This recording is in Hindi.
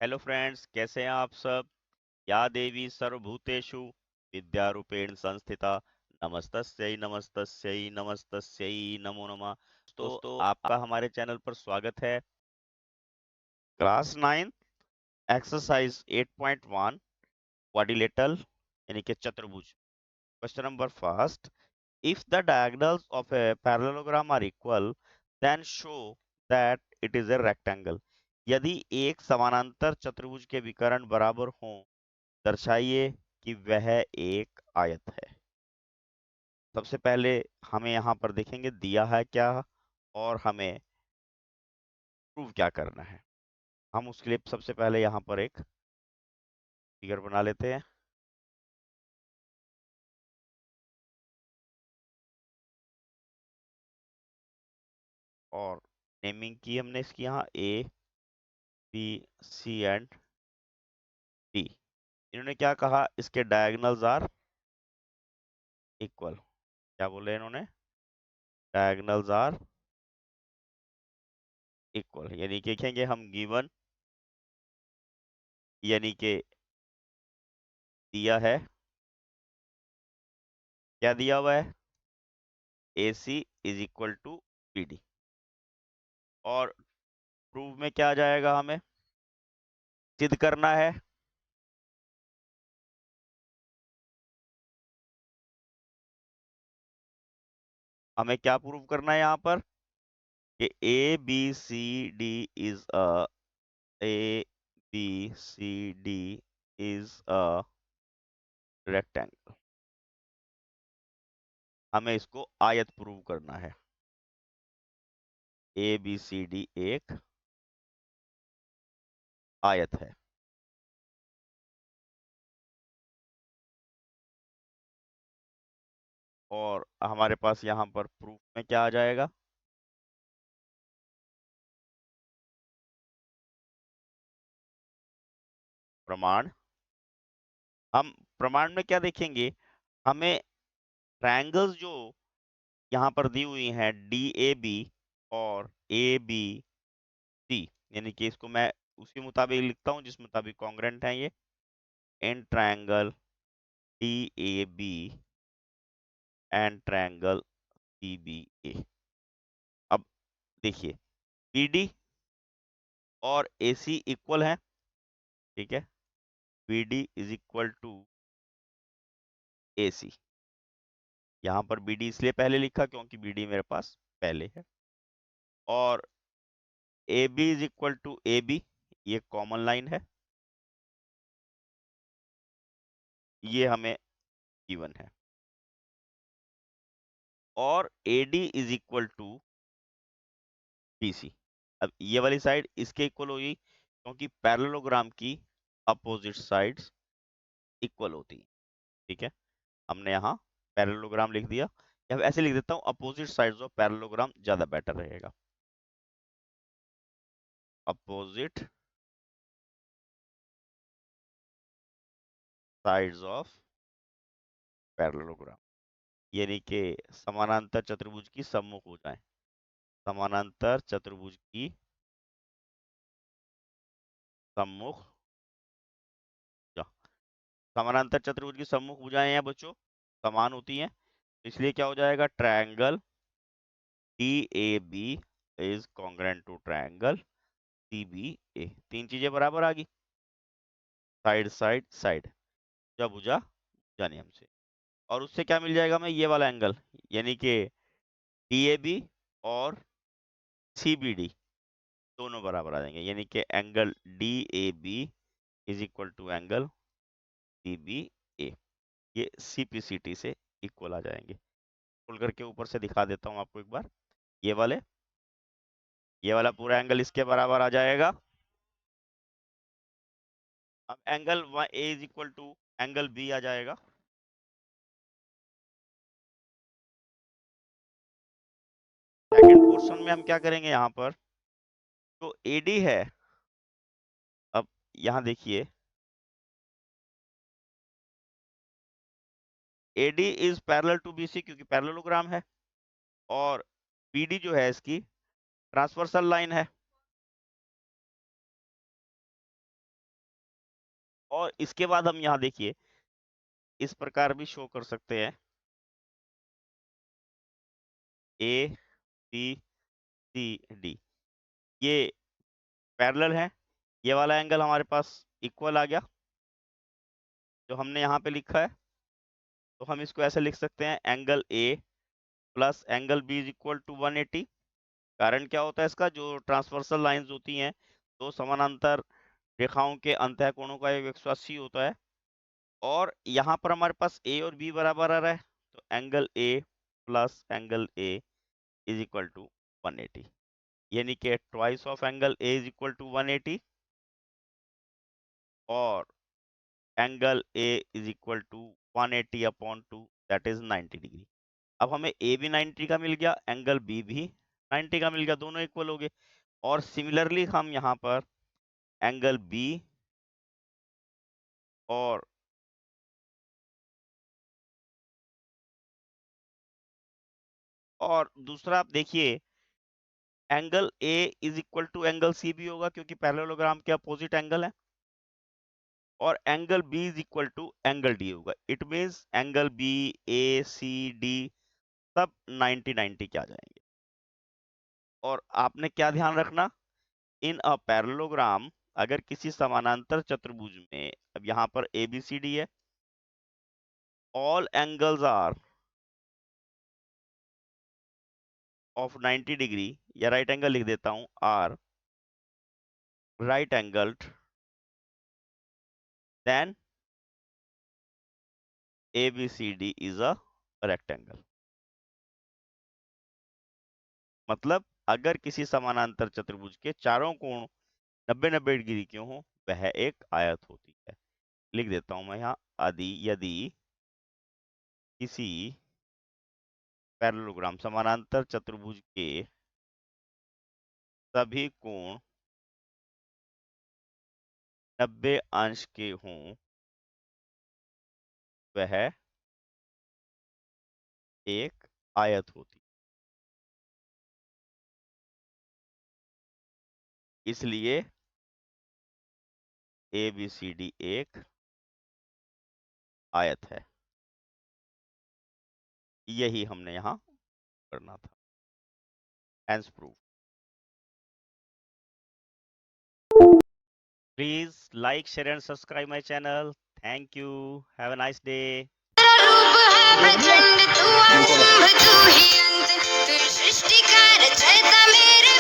हेलो फ्रेंड्स, कैसे हैं आप सब। या देवी सर्वभूतेषु विद्यारूपेण संस्थिता नमस्तस्यै नमस्तस्यै नमस्तस्यै नमो नमः। दोस्तों, आपका हमारे चैनल पर स्वागत है। क्लास 9 एक्सरसाइज 8.1 क्वाड्रिलेटरल यानी कि चतुर्भुज। Question number first, if the diagonals of a parallelogram are equal then show that it is a rectangle. यदि एक समानांतर चतुर्भुज के विकर्ण बराबर हों, दर्शाइए कि वह एक आयत है। सबसे पहले हमें यहाँ पर देखेंगे दिया है क्या और हमें प्रूव क्या करना है। हम उसके लिए सबसे पहले यहाँ पर एक फिगर बना लेते हैं और नेमिंग की हमने इसकी यहाँ A B C and D. इन्होंने क्या कहा, इसके डायगोनल्स आर इक्वल। क्या बोले इन्होंने, डायगोनल्स आर इक्वल, यानी कि देखेंगे हम गिवन यानी कि दिया है, क्या दिया हुआ है, A C is equal to B D. और प्रूव में क्या आ जाएगा, हमें सिद्ध करना है हमें क्या प्रूव करना है यहाँ पर कि A B C D is A B C D is a rectangle. हमें इसको आयत प्रूव करना है। ए बी सी डी एक आयत है। और हमारे पास यहाँ पर प्रूफ में क्या आ जाएगा, प्रमाण। हम प्रमाण में क्या देखेंगे, हमें ट्रायंगल्स जो यहाँ पर दी हुई हैं डी ए बी और ए बी सी, यानी कि इसको मैं उसी मुताबिक लिखता हूँ जिस मुताबिक कॉन्ग्रेंट है ये, in triangle D A B and triangle C B A. अब देखिए, बी डी और ए सी इक्वल है, ठीक है। B D is equal to A C. यहाँ पर बी डी इसलिए पहले लिखा क्योंकि बी डी मेरे पास पहले है। और A B is equal to A B, ये कॉमन लाइन है, ये हमें गिवन है। और A D is equal to B C. अब ये वाली साइड इसके इक्वल होगी क्योंकि पैरेललोग्राम की अपोजिट साइड्स इक्वल होती हैं, ठीक है। हमने यहाँ पैरेललोग्राम लिख दिया, या ऐसे लिख देता हूँ अपोजिट साइड्स ऑफ पैरेललोग्राम, ज्यादा बेटर रहेगा। अपोजिट साइड्स ऑफ पैरेललोग्राम यानी कि समानांतर चतुर्भुज की सम्मुख भुजाएं। समानांतर चतुर्भुज की सम्मुख भुजा। समानांतर चतुर्भुज की सम्मुख भुजाएं हैं बच्चों, समान होती हैं, इसलिए क्या हो जाएगा, triangle D A B is congruent to triangle C B A. तीन चीजें बराबर आ गई, साइड साइड साइड, भुजा भुजा भुजा नियम से। और उससे क्या मिल जाएगा हमें, ये वाला एंगल, यानी कि डी ए बी और सी बी डी दोनों बराबर आ जाएंगे, यानी कि angle D A B is equal to angle C B A. ये सी पी सी टी से इक्वल आ जाएंगे। खोल करके ऊपर से दिखा देता हूँ आपको एक बार, ये वाले, ये वाला पूरा एंगल इसके बराबर आ जाएगा। अब angle A is equal to angle B आ जाएगा। सेकंड पोर्शन में हम क्या करेंगे, यहाँ पर तो एडी है। अब यहाँ देखिए, AD is parallel to BC क्योंकि पैरेललोग्राम है, और बीडी जो है इसकी ट्रांसवर्सल लाइन है। और इसके बाद हम यहाँ देखिए इस प्रकार भी शो कर सकते हैं, ए बी सी डी ये पैरेलल है, ये वाला एंगल हमारे पास इक्वल आ गया जो हमने यहाँ पे लिखा है। तो हम इसको ऐसे लिख सकते हैं, angle A plus angle B is equal to 180। कारण क्या होता है इसका, जो ट्रांसवर्सल लाइंस होती हैं तो समानांतर रेखाओं के अंतः कोणों का योग 180 होता है। और यहाँ पर हमारे पास ए और बी बराबर आ रहा है, तो angle A plus angle A is equal to 180, यानी कि twice of angle A is equal to 180 और angle A is equal to 180 upon 2 that is 90 degree. अब हमें ए भी 90 का मिल गया, एंगल बी भी 90 का मिल गया, दोनों इक्वल हो गए। और सिमिलरली हम यहाँ पर एंगल बी और दूसरा आप देखिए angle A is equal to angle C भी होगा क्योंकि पैरेललोग्राम के अपोजिट एंगल है। और angle B is equal to angle D होगा। It means angle B A C D सब 90-90 के आ जाएंगे। और आपने क्या ध्यान रखना, इन अ पैरेललोग्राम अगर किसी समानांतर चतुर्भुज में, अब यहाँ पर ए बी सी डी है, all angles are of 90 degree, या राइट एंगल लिख देता हूं, are right angled, then ABCD is a rectangle। मतलब अगर किसी समानांतर चतुर्भुज के चारों कोण 90-90 डिग्री के हों वह एक आयत होती है। लिख देता हूं मैं यहाँ, यदि किसी पैरेललोग्राम समानांतर चतुर्भुज के सभी कोण 90 अंश के हों वह एक आयत होती है। इसलिए ABCD एक आयत है। यही हमने यहाँ करना था। Hence proof। Please like, share and subscribe my channel. Thank you. Have a nice day. रूप है प्रचंड तू आरंभ तू ही अंत, तू सृष्टि का रचयिता मेरे